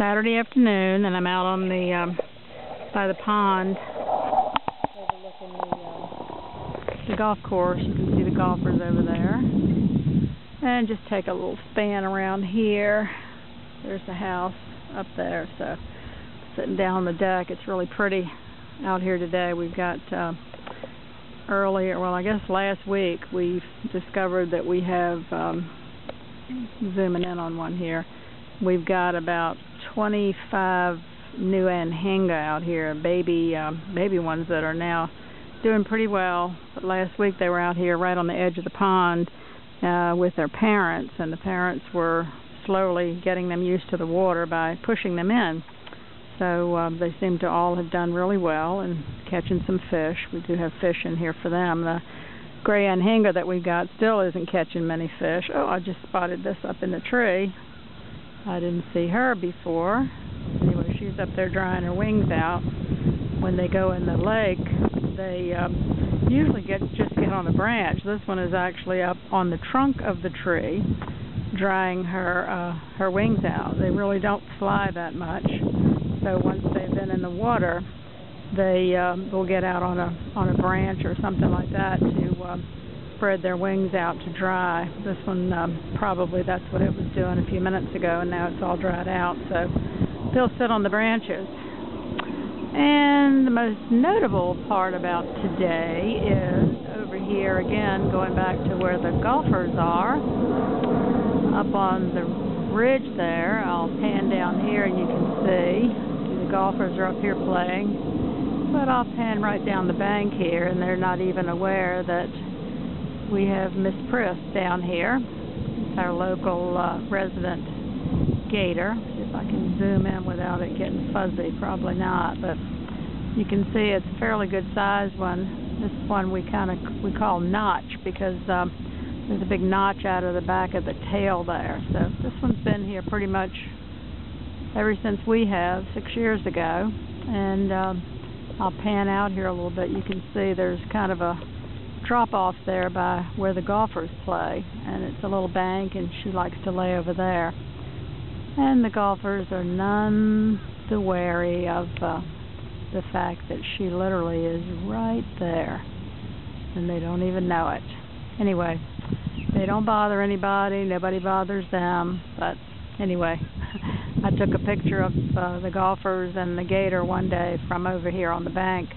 Saturday afternoon, and I'm out on the by the pond overlooking the golf course. You can see the golfers over there. And just take a little span around here. There's the house up there, so sitting down on the deck. It's really pretty out here today. We've got I guess last week we discovered that we have zooming in on one here. We've got about 25 new anhinga out here, baby ones that are now doing pretty well. But last week they were out here right on the edge of the pond with their parents, and the parents were slowly getting them used to the water by pushing them in. So they seem to all have done really well and catching some fish. We do have fish in here for them. The gray anhinga that we've got still isn't catching many fish. Oh, I just spotted this up in the tree. I didn't see her before. Anyway, she's up there drying her wings out. When they go in the lake, they usually just get on a branch. This one is actually up on the trunk of the tree, drying her wings out. They really don't fly that much. So once they've been in the water, they will get out on a branch or something like that to spread their wings out to dry. This one probably that's what it was doing a few minutes ago, and now it's all dried out. So they'll sit on the branches. And the most notable part about today is over here again, going back to where the golfers are, up on the ridge there. I'll pan down here and you can see the golfers are up here playing. But I'll pan right down the bank here, and they're not even aware that we have Miss Priss down here. It's our local resident gator. See if I can zoom in without it getting fuzzy. Probably not, but you can see it's a fairly good sized one. This one we call Notch because there's a big notch out of the back of the tail there. So this one's been here pretty much ever since we have 6 years ago. And I'll pan out here a little bit. You can see there's kind of a drop off there by where the golfers play, and it's a little bank, and she likes to lay over there. And the golfers are none the wary of the fact that she literally is right there, and they don't even know it. Anyway, they don't bother anybody, nobody bothers them. But anyway, I took a picture of the golfers and the gator one day from over here on the bank,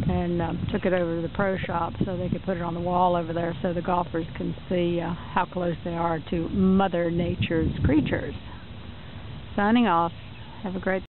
and took it over to the pro shop so they could put it on the wall over there so the golfers can see how close they are to Mother Nature's creatures. Signing off. Have a great